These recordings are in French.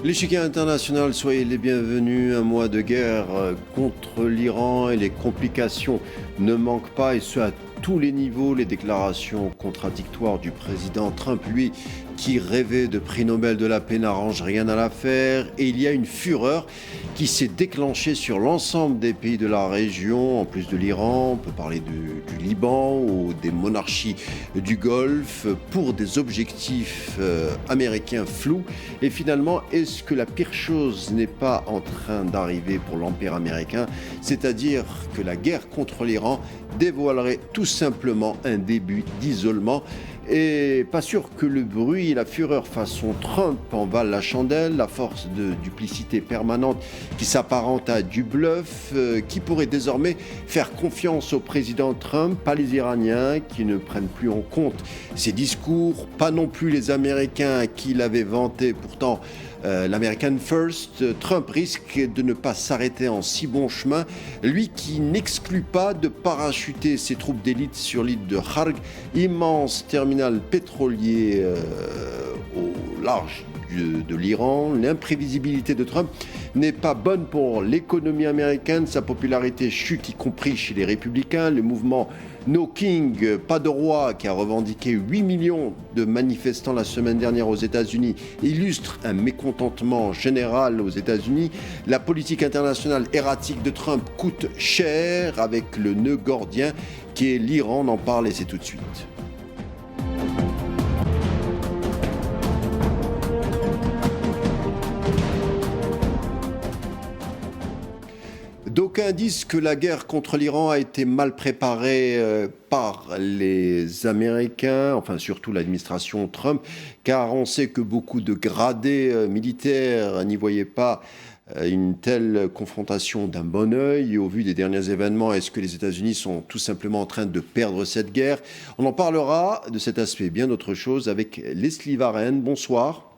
L'échiquier international, soyez les bienvenus. Un mois de guerre contre l'Iran et les complications ne manquent pas, et ce à tous les niveaux. Les déclarations contradictoires du président Trump, lui, qui rêvait de prix Nobel de la paix, n'arrange rien à l'affaire. Et il y a une fureur qui s'est déclenchée sur l'ensemble des pays de la région, en plus de l'Iran. On peut parler du Liban ou des monarchies du Golfe, pour des objectifs américains flous. Et finalement, est-ce que la pire chose n'est pas en train d'arriver pour l'Empire américain, c'est-à-dire que la guerre contre l'Iran dévoilerait tout simplement un début d'isolement? Et pas sûr que le bruit et la fureur façon Trump en valent la chandelle, la force de duplicité permanente qui s'apparente à du bluff, qui pourrait désormais faire confiance au président Trump, pas les Iraniens qui ne prennent plus en compte ses discours, pas non plus les Américains qui l'avaient vanté pourtant. L'American First. Trump risque de ne pas s'arrêter en si bon chemin, lui qui n'exclut pas de parachuter ses troupes d'élite sur l'île de Kharg, immense terminal pétrolier au large de l'Iran. L'imprévisibilité de Trump n'est pas bonne pour l'économie américaine. Sa popularité chute, y compris chez les républicains. Le mouvement No King, pas de roi, qui a revendiqué 8 millions de manifestants la semaine dernière aux États-Unis, illustre un mécontentement général aux États-Unis. La politique internationale erratique de Trump coûte cher, avec le nœud gordien qui est l'Iran. On en parle et c'est tout de suite. D'aucuns disent que la guerre contre l'Iran a été mal préparée par les Américains, enfin surtout l'administration Trump, car on sait que beaucoup de gradés militaires n'y voyaient pas une telle confrontation d'un bon œil. Et au vu des derniers événements, est-ce que les États-Unis sont tout simplement en train de perdre cette guerre? On en parlera de cet aspect, bien d'autre chose, avec Leslie Varenne. Bonsoir.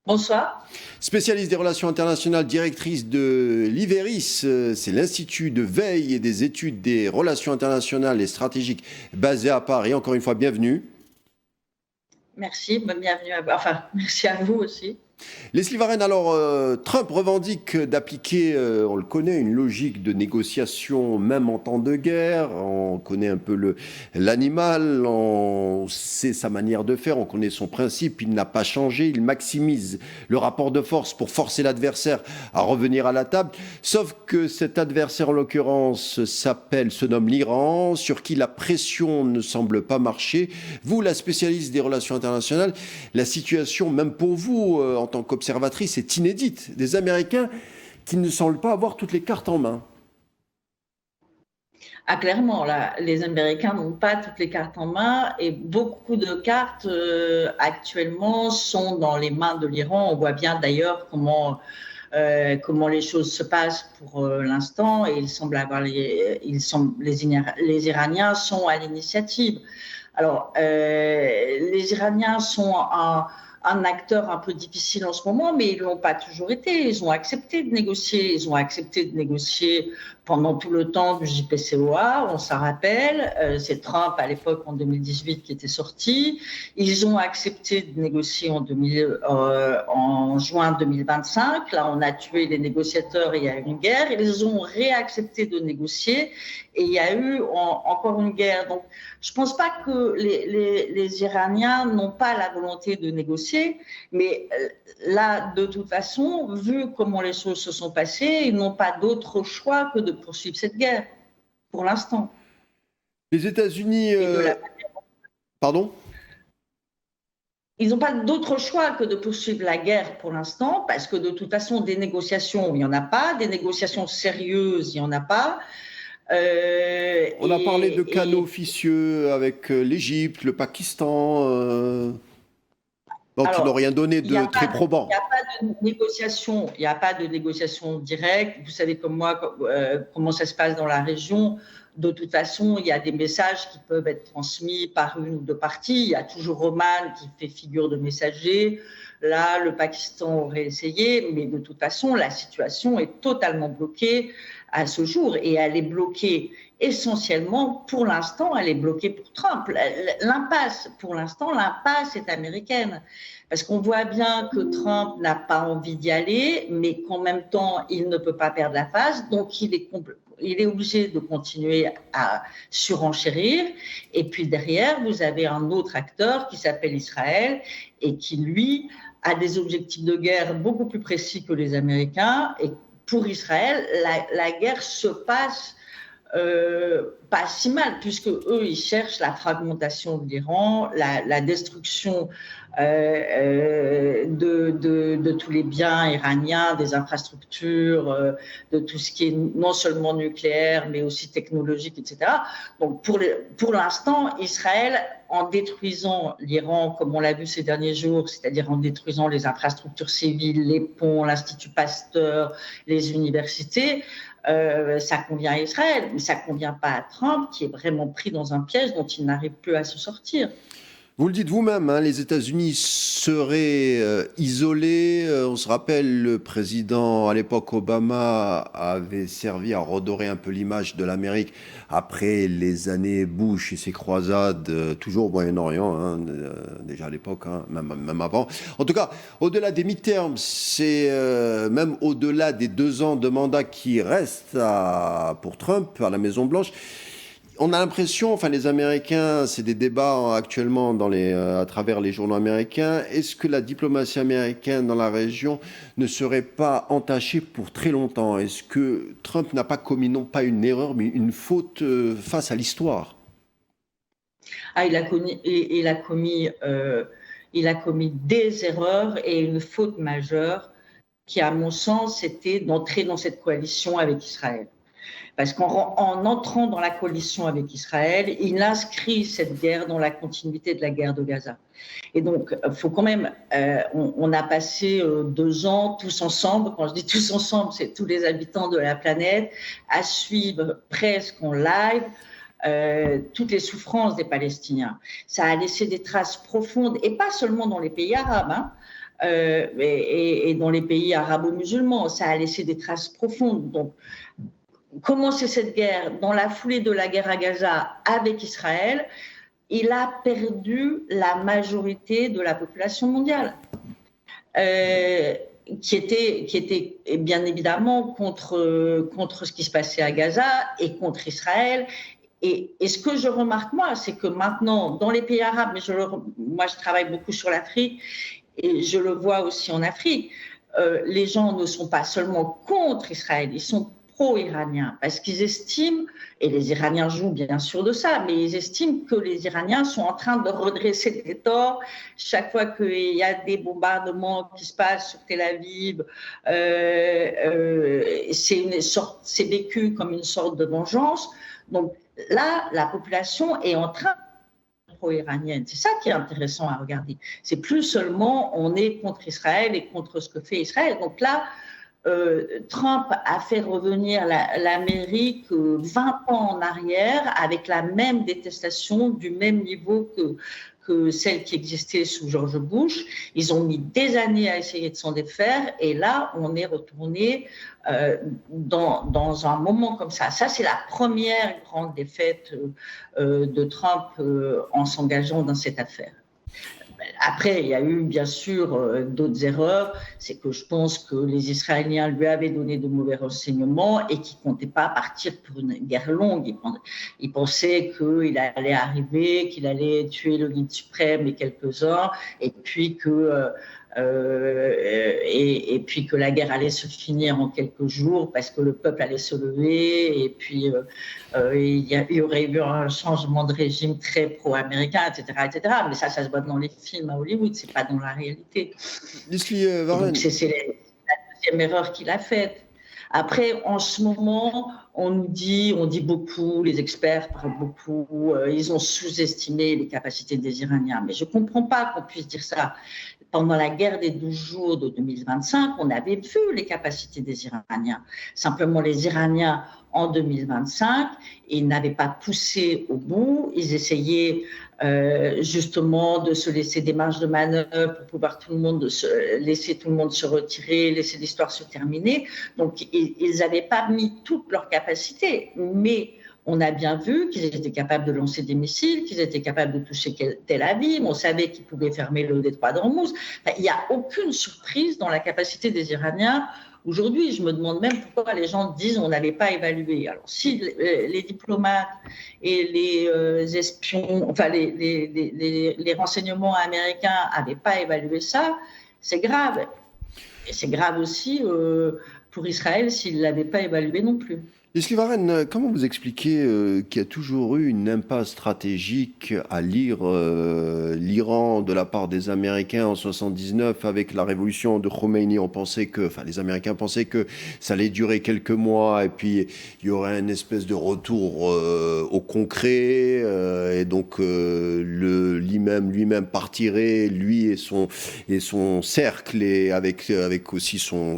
Bonsoir. Spécialiste des relations internationales, directrice de l'IVERIS, c'est l'Institut de veille et des études des relations internationales et stratégiques basé à Paris. Encore une fois, bienvenue. Merci, bienvenue merci à vous aussi. Leslie Varenne, alors Trump revendique d'appliquer, on le connaît, une logique de négociation même en temps de guerre. On connaît un peu l'animal, on sait sa manière de faire, on connaît son principe, il n'a pas changé, il maximise le rapport de force pour forcer l'adversaire à revenir à la table. Sauf que cet adversaire, en l'occurrence, se nomme l'Iran, sur qui la pression ne semble pas marcher. Vous, la spécialiste des relations internationales, la situation, même pour vous, en tant qu'observatrice, est inédite. Des Américains qui ne semblent pas avoir toutes les cartes en main. Ah, clairement, là, les Américains n'ont pas toutes les cartes en main et beaucoup de cartes actuellement sont dans les mains de l'Iran. On voit bien d'ailleurs comment les choses se passent pour l'instant, et il semble avoir les Iraniens sont à l'initiative. Alors, les Iraniens sont un acteur un peu difficile en ce moment, mais ils ne l'ont pas toujours été. Ils ont accepté de négocier. Ils ont accepté de négocier pendant tout le temps du JPCOA, on s'en rappelle. C'est Trump, à l'époque, en 2018, qui était sorti. Ils ont accepté de négocier en juin 2025. Là, on a tué les négociateurs et il y a eu une guerre. Ils ont réaccepté de négocier et il y a eu encore une guerre. Donc, je ne pense pas que les Iraniens n'ont pas la volonté de négocier, mais là, de toute façon, vu comment les choses se sont passées, ils n'ont pas d'autre choix que de poursuivre cette guerre, pour l'instant. Les États-Unis... Pardon ? Ils n'ont pas d'autre choix que de poursuivre la guerre pour l'instant, parce que de toute façon, des négociations, il n'y en a pas. Des négociations sérieuses, il n'y en a pas. On a parlé de canaux officieux avec l'Égypte, le Pakistan, donc ils n'ont rien donné de très probant. Il n'y a pas de négociation directe. Vous savez comme moi comment ça se passe dans la région. De toute façon, il y a des messages qui peuvent être transmis par une ou deux parties. Il y a toujours Oman qui fait figure de messager. Là, le Pakistan aurait essayé, mais de toute façon, la situation est totalement bloquée à ce jour. Et elle est bloquée essentiellement, pour l'instant, elle est bloquée pour Trump. Pour l'instant, l'impasse est américaine. Parce qu'on voit bien que Trump n'a pas envie d'y aller, mais qu'en même temps, il ne peut pas perdre la face. Donc, il est obligé de continuer à surenchérir. Et puis derrière, vous avez un autre acteur qui s'appelle Israël et qui, lui, a des objectifs de guerre beaucoup plus précis que les Américains. Et pour Israël, la guerre se passe pas si mal, puisque eux, ils cherchent la fragmentation de l'Iran, la destruction de tous les biens iraniens, des infrastructures, de tout ce qui est non seulement nucléaire, mais aussi technologique, etc. Donc, pour l'instant, Israël, en détruisant l'Iran, comme on l'a vu ces derniers jours, c'est-à-dire en détruisant les infrastructures civiles, les ponts, l'Institut Pasteur, les universités, ça convient à Israël, mais ça ne convient pas à Trump, qui est vraiment pris dans un piège dont il n'arrive plus à se sortir. Vous le dites vous-même, hein, les États-Unis seraient isolés. On se rappelle, le président à l'époque Obama avait servi à redorer un peu l'image de l'Amérique après les années Bush et ses croisades, toujours au Moyen-Orient, hein, déjà à l'époque, hein, même avant. En tout cas, au-delà des midterms, c'est même au-delà des 2 ans de mandat qui restent pour Trump à la Maison-Blanche. On a l'impression, enfin les Américains, c'est des débats actuellement à travers les journaux américains, est-ce que la diplomatie américaine dans la région ne serait pas entachée pour très longtemps? Est-ce que Trump n'a pas commis non pas une erreur, mais une faute face à l'histoire? Il a commis des erreurs et une faute majeure qui, à mon sens, était d'entrer dans cette coalition avec Israël. Parce qu'en entrant dans la coalition avec Israël, il inscrit cette guerre dans la continuité de la guerre de Gaza. Et donc, il faut quand même, on a passé 2 ans tous ensemble, quand je dis tous ensemble, c'est tous les habitants de la planète, à suivre presque en live toutes les souffrances des Palestiniens. Ça a laissé des traces profondes, et pas seulement dans les pays arabes, hein, et dans les pays arabo-musulmans, ça a laissé des traces profondes. Donc, commencer cette guerre dans la foulée de la guerre à Gaza avec Israël, il a perdu la majorité de la population mondiale, qui était bien évidemment contre ce qui se passait à Gaza et contre Israël. Et ce que je remarque, moi, c'est que maintenant, dans les pays arabes, mais moi je travaille beaucoup sur l'Afrique, et je le vois aussi en Afrique, les gens ne sont pas seulement contre Israël, ils sont pro-iraniens, parce qu'ils estiment, et les Iraniens jouent bien sûr de ça, mais ils estiment que les Iraniens sont en train de redresser les torts. Chaque fois qu'il y a des bombardements qui se passent sur Tel Aviv, c'est vécu comme une sorte de vengeance. Donc là, la population est en train pro-iranienne. C'est ça qui est intéressant à regarder. C'est plus seulement on est contre Israël et contre ce que fait Israël. Donc là, Trump a fait revenir l'Amérique 20 ans en arrière avec la même détestation du même niveau que celle qui existait sous George Bush. Ils ont mis des années à essayer de s'en défaire et là, on est retourné dans un moment comme ça. Ça, c'est la première grande défaite de Trump en s'engageant dans cette affaire. Après, il y a eu bien sûr d'autres erreurs. C'est que je pense que les Israéliens lui avaient donné de mauvais renseignements et qu'ils ne comptaient pas partir pour une guerre longue. Ils pensaient qu'il allait arriver, qu'il allait tuer le guide suprême et quelques-uns, et puis que la guerre allait se finir en quelques jours parce que le peuple allait se lever et puis il y aurait eu un changement de régime très pro-américain, etc. Mais ça se voit dans les films à Hollywood, c'est pas dans la réalité. Donc c'est la deuxième erreur qu'il a faite. Après, en ce moment, on dit beaucoup, les experts parlent beaucoup, ils ont sous-estimé les capacités des Iraniens. Mais je ne comprends pas qu'on puisse dire ça. pendant la guerre des 12 jours de 2025, on avait vu les capacités des Iraniens. Simplement, les Iraniens, en 2025, ils n'avaient pas poussé au bout. Ils essayaient justement de se laisser des marges de manœuvre pour pouvoir laisser tout le monde se retirer, laisser l'histoire se terminer. Donc, ils n'avaient pas mis toutes leurs capacités, mais on a bien vu qu'ils étaient capables de lancer des missiles, qu'ils étaient capables de toucher Tel Aviv. On savait qu'ils pouvaient fermer le détroit d'Ormuz. Il n'y a aucune surprise dans la capacité des Iraniens. Aujourd'hui, je me demande même pourquoi les gens disent on n'avait pas évalué. Alors, si les diplomates et les espions, enfin les renseignements américains n'avaient pas évalué ça, c'est grave. Et c'est grave aussi pour Israël s'ils ne l'avaient pas évalué non plus. Leslie Warren, comment vous expliquez qu'il y a toujours eu une impasse stratégique à lire l'Iran de la part des Américains en 79 avec la révolution de Khomeini? Les Américains pensaient que ça allait durer quelques mois et puis il y aurait une espèce de retour au concret et donc l'imam lui-même partirait, lui et son cercle et avec aussi son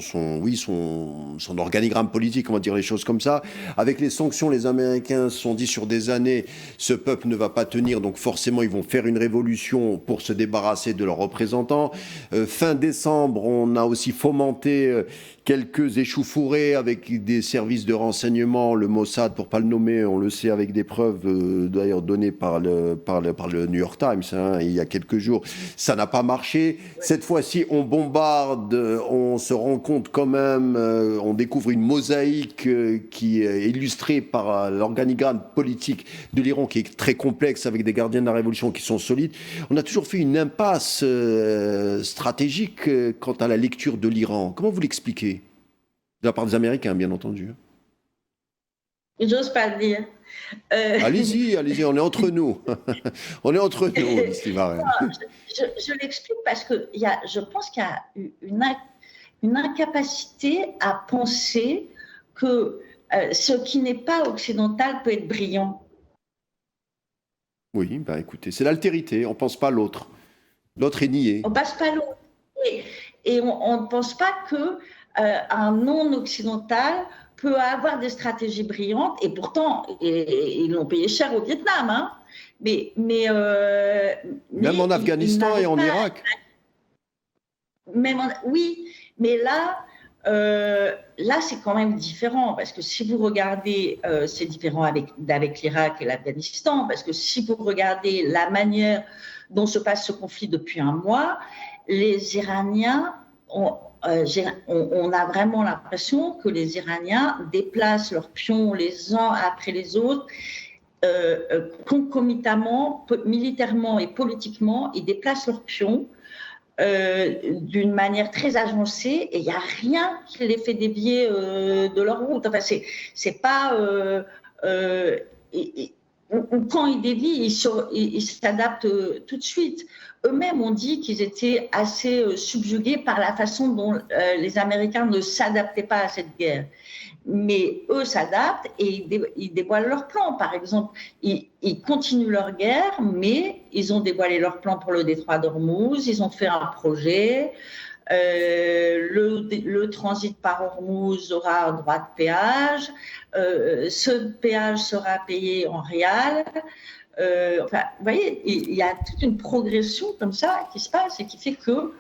organigramme politique, on va dire les choses comme ça. Avec les sanctions, les Américains se sont dit sur des années, ce peuple ne va pas tenir, donc forcément ils vont faire une révolution pour se débarrasser de leurs représentants. Fin décembre, on a aussi fomenté quelques échauffourées avec des services de renseignement, le Mossad, pour ne pas le nommer, on le sait avec des preuves d'ailleurs données par le New York Times il y a quelques jours. Ça n'a pas marché. Cette fois-ci, on bombarde, on se rend compte quand même, on découvre une mosaïque qui est illustrée par l'organigramme politique de l'Iran qui est très complexe avec des gardiens de la révolution qui sont solides. On a toujours fait une impasse stratégique quant à la lecture de l'Iran. Comment vous l'expliquez? De la part des Américains, bien entendu. J'ose pas le dire. Allez-y, on est entre nous. On est entre nous, Leslie Warren. Je l'explique parce que je pense qu'il y a une incapacité à penser que ce qui n'est pas occidental peut être brillant. Oui, écoutez, c'est l'altérité, on ne pense pas à l'autre. L'autre est nié. On ne pense pas à l'autre. Et on ne pense pas que un non-occidental peut avoir des stratégies brillantes, et pourtant, ils l'ont payé cher au Vietnam. Même en Afghanistan et en Irak. Oui, mais là, c'est quand même différent, parce que si vous regardez, c'est différent avec l'Irak et l'Afghanistan, parce que si vous regardez la manière dont se passe ce conflit depuis un mois, les Iraniens on a vraiment l'impression que les Iraniens déplacent leurs pions les uns après les autres, concomitamment, militairement et politiquement, ils déplacent leurs pions d'une manière très agencée et il n'y a rien qui les fait dévier de leur route. Enfin, c'est pas... quand ils dévient, ils s'adaptent tout de suite. Eux-mêmes ont dit qu'ils étaient assez subjugués par la façon dont les Américains ne s'adaptaient pas à cette guerre. Mais eux s'adaptent et ils dévoilent leurs plans. Par exemple, ils continuent leur guerre, mais ils ont dévoilé leurs plans pour le détroit d'Ormuz, ils ont fait un projet. Le transit par Ormuz aura un droit de péage. Ce péage sera payé en rial. Vous voyez, il y a toute une progression comme ça qui se passe et qui fait que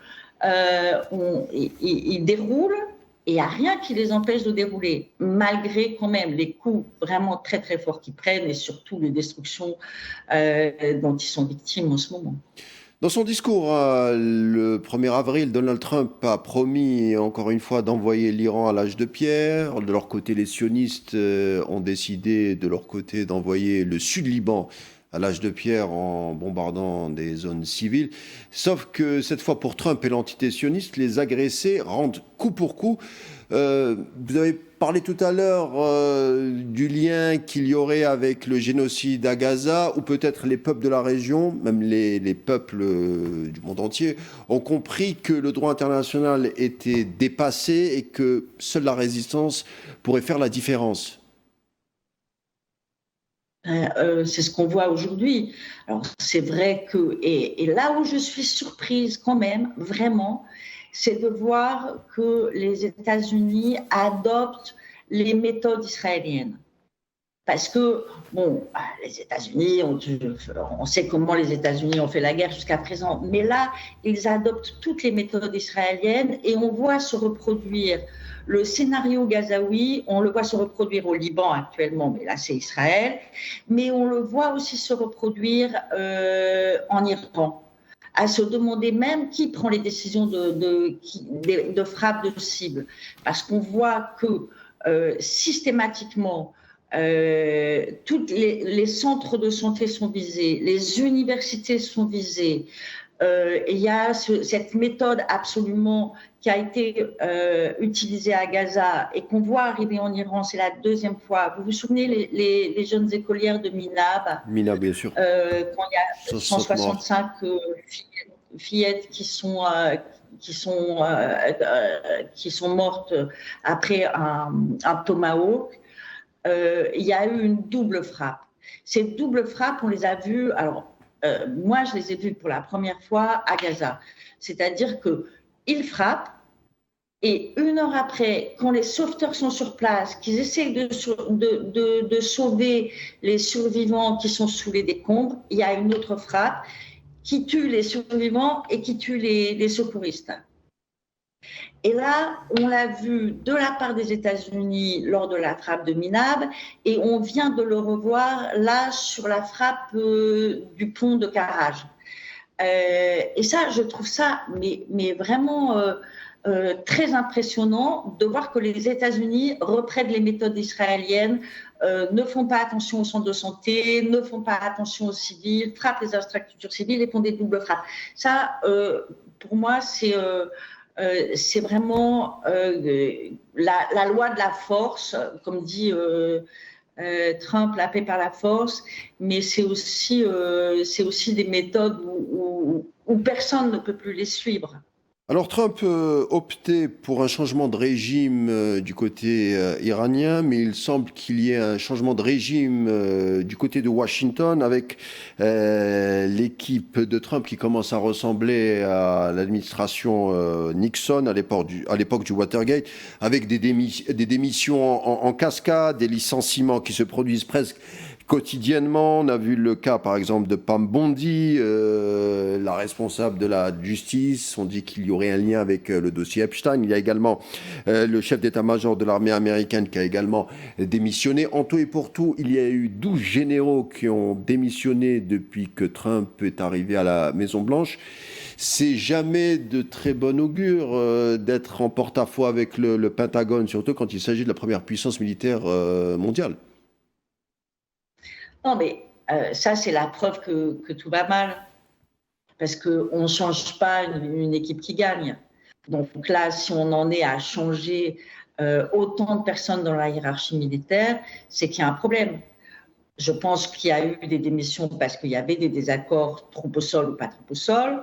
ils déroulent et il n'y a rien qui les empêche de dérouler, malgré quand même les coups vraiment très très forts qu'ils prennent et surtout les destructions dont ils sont victimes en ce moment. Dans son discours le 1er avril, Donald Trump a promis encore une fois d'envoyer l'Iran à l'âge de pierre. De leur côté, les sionistes ont décidé de leur côté d'envoyer le Sud-Liban à l'âge de pierre en bombardant des zones civiles. Sauf que cette fois, pour Trump et l'entité sioniste, les agressés rendent coup pour coup. Vous avez parlé tout à l'heure du lien qu'il y aurait avec le génocide à Gaza, ou peut-être les peuples de la région, même les peuples du monde entier, ont compris que le droit international était dépassé et que seule la résistance pourrait faire la différence. C'est ce qu'on voit aujourd'hui. Alors, c'est vrai que, et là où je suis surprise quand même, vraiment, c'est de voir que les États-Unis adoptent les méthodes israéliennes. Parce que, bon, les États-Unis, on sait comment les États-Unis ont fait la guerre jusqu'à présent, mais là, ils adoptent toutes les méthodes israéliennes et on voit se reproduire le scénario gazaoui, on le voit se reproduire au Liban actuellement, mais là c'est Israël, mais on le voit aussi se reproduire en Iran, à se demander même qui prend les décisions de frappe de cible, parce qu'on voit que systématiquement, tous les centres de santé sont visés, les universités sont visées. Il y a cette méthode absolument qui a été utilisée à Gaza et qu'on voit arriver en Iran, c'est la deuxième fois. Vous vous souvenez les jeunes écolières de Minab, Mina, bien sûr. quand il y a 60 morts. 165 fillettes qui sont mortes après un tomahawk. Il y a eu une double frappe. Ces doubles frappes, on les a vues. Alors, moi, je les ai vues pour la première fois à Gaza. C'est-à-dire qu'ils frappent et 1 heure après, quand les sauveteurs sont sur place, qu'ils essayent de sauver les survivants qui sont sous les décombres, il y a une autre frappe qui tue les survivants et qui tue les secouristes. Et là, on l'a vu de la part des États-Unis lors de la frappe de Minab, et on vient de le revoir là sur la frappe du pont de Karaj. Et ça, je trouve ça mais vraiment très impressionnant de voir que les États-Unis reprennent les méthodes israéliennes, ne font pas attention aux centres de santé, ne font pas attention aux civils, frappent les infrastructures civiles et font des doubles frappes. Ça, pour moi, c'est vraiment la loi de la force, comme dit Trump, la paix par la force, mais c'est aussi des méthodes où personne ne peut plus les suivre. Alors Trump optait pour un changement de régime du côté iranien, mais il semble qu'il y ait un changement de régime du côté de Washington avec l'équipe de Trump qui commence à ressembler à l'administration Nixon à l'époque du Watergate, avec des démissions en cascade, des licenciements qui se produisent presque quotidiennement. On a vu le cas, par exemple, de Pam Bondi, la responsable de la justice. On dit qu'il y aurait un lien avec le dossier Epstein. Il y a également le chef d'état-major de l'armée américaine qui a également démissionné. En tout et pour tout, il y a eu 12 généraux qui ont démissionné depuis que Trump est arrivé à la Maison-Blanche. C'est jamais de très bon augure d'être en porte-à-faux avec le Pentagone, surtout quand il s'agit de la première puissance militaire mondiale. Non, mais ça, c'est la preuve que tout va mal. Parce qu'on ne change pas une équipe qui gagne. Donc là, si on en est à changer autant de personnes dans la hiérarchie militaire, c'est qu'il y a un problème. Je pense qu'il y a eu des démissions parce qu'il y avait des désaccords trop au sol ou pas trop au sol,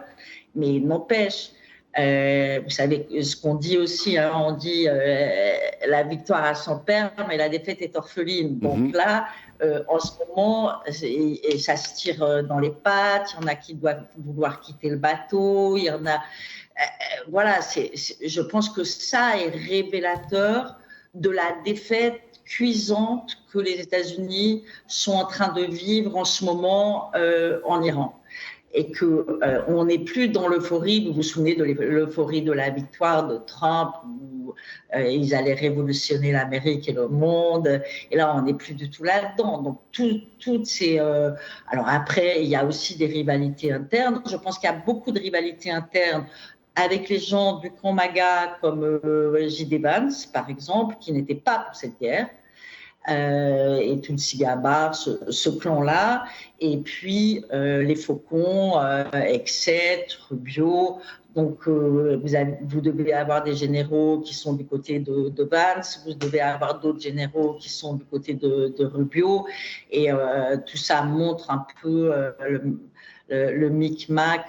mais il n'empêche. Vous savez ce qu'on dit aussi, hein, on dit la victoire a son père, mais la défaite est orpheline. Donc là, en ce moment, et ça se tire dans les pattes, il y en a qui doivent vouloir quitter le bateau, il y en a... voilà, je pense que ça est révélateur de la défaite cuisante que les États-Unis sont en train de vivre en ce moment en Iran. Et qu'on n'est plus dans l'euphorie, vous vous souvenez de l'euphorie de la victoire de Trump, où ils allaient révolutionner l'Amérique et le monde, et là on n'est plus du tout là-dedans. Donc toutes ces... alors après, il y a aussi des rivalités internes, je pense qu'il y a beaucoup de rivalités internes avec les gens du camp MAGA comme J.D. Vance, par exemple, qui n'étaient pas pour cette guerre, et Tulsi Gabbard, ce clan-là, et puis les Faucons, Exet, Rubio. Donc, vous devez avoir des généraux qui sont du côté de Vance, vous devez avoir d'autres généraux qui sont du côté de Rubio, et tout ça montre un peu le micmac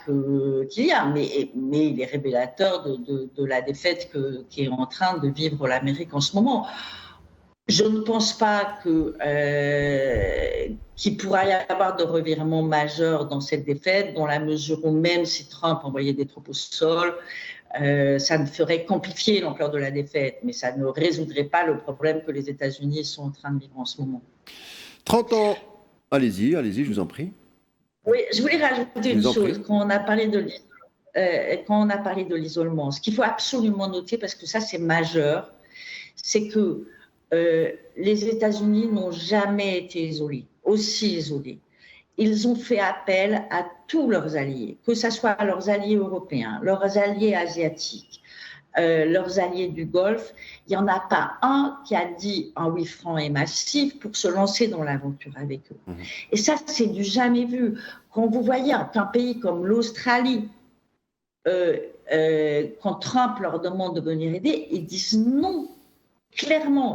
qu'il y a, mais il est révélateur de la défaite qu'est en train de vivre l'Amérique en ce moment. Je ne pense pas qu'il pourra y avoir de revirement majeur dans cette défaite, dans la mesure où même si Trump envoyait des troupes au sol, ça ne ferait qu'amplifier l'ampleur de la défaite, mais ça ne résoudrait pas le problème que les États-Unis sont en train de vivre en ce moment. 30 ans. Allez-y, je vous en prie. Oui, je voulais rajouter une chose. Quand on a parlé de l'isolement, ce qu'il faut absolument noter, parce que ça c'est majeur, c'est que les États-Unis n'ont jamais été isolés, aussi isolés. Ils ont fait appel à tous leurs alliés, que ce soit leurs alliés européens, leurs alliés asiatiques, leurs alliés du Golfe. Il n'y en a pas un qui a dit un oui franc et massif pour se lancer dans l'aventure avec eux. Et ça, c'est du jamais vu. Quand vous voyez qu'un pays comme l'Australie, quand Trump leur demande de venir aider, ils disent non. Clairement,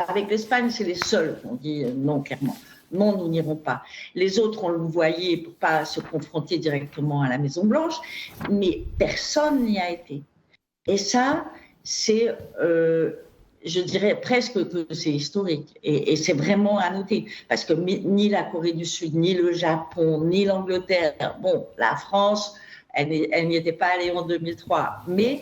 avec l'Espagne, c'est les seuls qui ont dit non, clairement. Non, nous n'irons pas. Les autres, on le voyait pour ne pas se confronter directement à la Maison-Blanche, mais personne n'y a été. Et ça, c'est, je dirais presque que c'est historique. Et c'est vraiment à noter, parce que ni la Corée du Sud, ni le Japon, ni l'Angleterre, bon, la France, elle n'y était pas allée en 2003, mais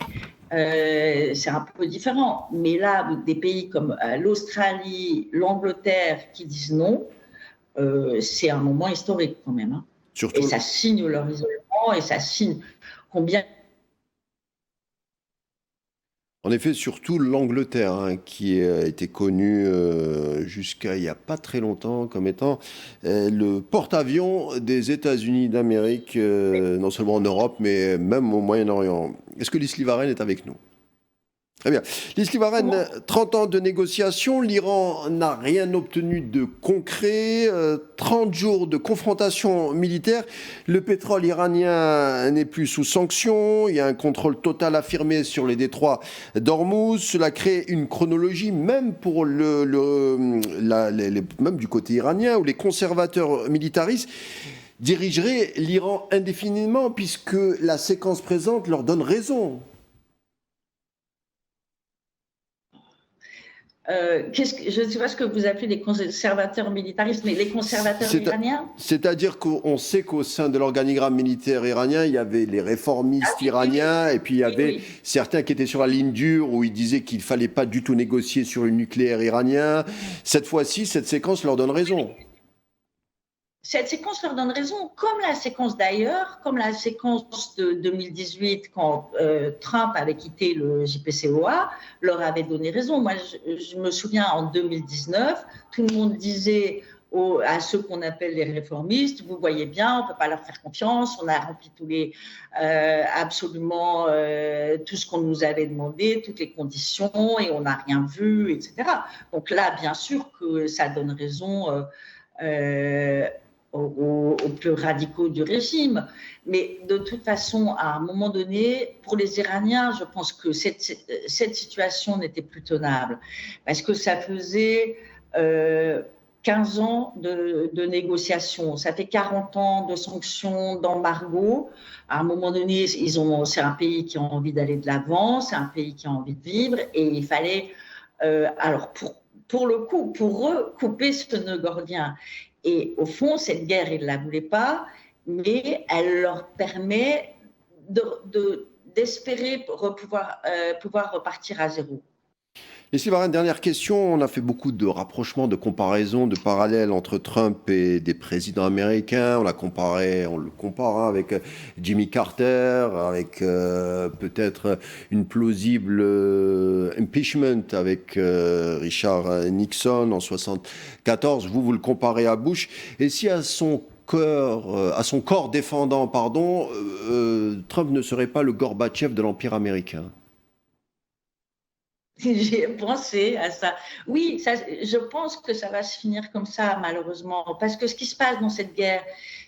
c'est un peu différent. Mais là, des pays comme l'Australie, l'Angleterre qui disent non, c'est un moment historique quand même. Hein. Surtout... Et ça signe leur isolement et ça signe combien... En effet, surtout l'Angleterre, hein, qui a été connue jusqu'à il n'y a pas très longtemps comme étant le porte-avions des États-Unis d'Amérique, non seulement en Europe, mais même au Moyen-Orient. Est-ce que Lisli Varenne est avec nous ? Très bien. Lisli Varenne, 30 ans de négociations, l'Iran n'a rien obtenu de concret, 30 jours de confrontation militaire, le pétrole iranien n'est plus sous sanction, il y a un contrôle total affirmé sur les détroits d'Ormuz, cela crée une chronologie même pour même du côté iranien où les conservateurs militaristes dirigeraient l'Iran indéfiniment puisque la séquence présente leur donne raison. Je ne sais pas ce que vous appelez les conservateurs militaristes, mais les conservateurs iraniens. C'est-à-dire qu'on sait qu'au sein de l'organigramme militaire iranien, il y avait les réformistes iraniens, et puis il y avait certains qui étaient sur la ligne dure, où ils disaient qu'il ne fallait pas du tout négocier sur le nucléaire iranien. Cette fois-ci, cette séquence leur donne raison. Cette séquence leur donne raison, comme la séquence d'ailleurs, comme la séquence de 2018 quand Trump avait quitté le JPCOA, leur avait donné raison. Moi, je me souviens en 2019, tout le monde disait à ceux qu'on appelle les réformistes, vous voyez bien, on ne peut pas leur faire confiance, on a rempli absolument tout ce qu'on nous avait demandé, toutes les conditions, et on n'a rien vu, etc. Donc là, bien sûr que ça donne raison aux plus radicaux du régime. Mais de toute façon, à un moment donné, pour les Iraniens, je pense que cette situation n'était plus tenable. Parce que ça faisait 15 ans de négociations, ça fait 40 ans de sanctions, d'embargo. À un moment donné, c'est un pays qui a envie d'aller de l'avant, c'est un pays qui a envie de vivre, et il fallait, alors pour le coup, pour eux, couper ce nœud gordien. Et au fond, cette guerre, ils ne la voulaient pas, mais elle leur permet d'espérer pouvoir repartir à zéro. Lisli Varenne, dernière question. On a fait beaucoup de rapprochements, de comparaisons, de parallèles entre Trump et des présidents américains. On le compare avec Jimmy Carter, avec peut-être une plausible impeachment avec Richard Nixon en 1974. Vous le comparez à Bush. Et si à son corps défendant, Trump ne serait pas le Gorbatchev de l'Empire américain? J'ai pensé à ça. Oui, je pense que ça va se finir comme ça, malheureusement. Parce que ce qui se passe dans cette guerre,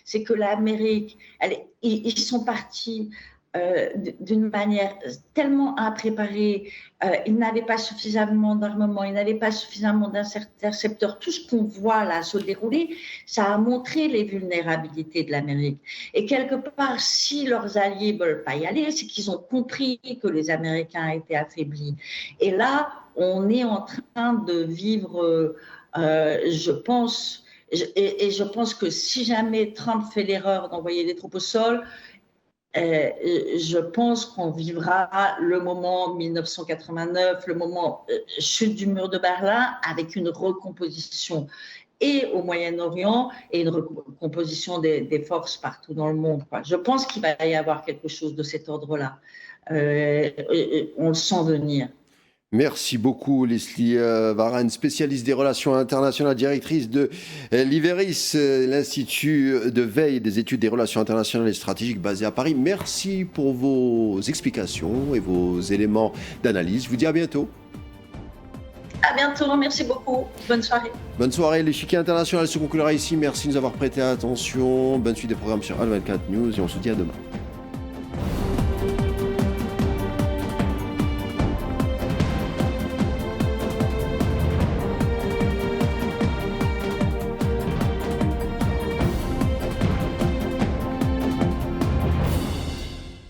c'est que l'Amérique, ils sont partis d'une manière tellement impréparée. Ils n'avaient pas suffisamment d'armement, ils n'avaient pas suffisamment d'intercepteurs. Tout ce qu'on voit là se dérouler, ça a montré les vulnérabilités de l'Amérique. Et quelque part, si leurs alliés ne veulent pas y aller, c'est qu'ils ont compris que les Américains étaient affaiblis. Et là, on est en train de vivre, je pense, je pense que si jamais Trump fait l'erreur d'envoyer des troupes au sol, je pense qu'on vivra le moment 1989, le moment chute du mur de Berlin, avec une recomposition et au Moyen-Orient et une recomposition des forces partout dans le monde, quoi. Je pense qu'il va y avoir quelque chose de cet ordre-là. On le sent venir. Merci beaucoup, Leslie Varenne, spécialiste des relations internationales, directrice de l'IVERIS, l'Institut de veille des études des relations internationales et stratégiques basé à Paris. Merci pour vos explications et vos éléments d'analyse. Je vous dis à bientôt. À bientôt, merci beaucoup. Bonne soirée. Bonne soirée. L'échiquier international se conclura ici. Merci de nous avoir prêté attention. Bonne suite des programmes sur Al24 News et on se dit à demain.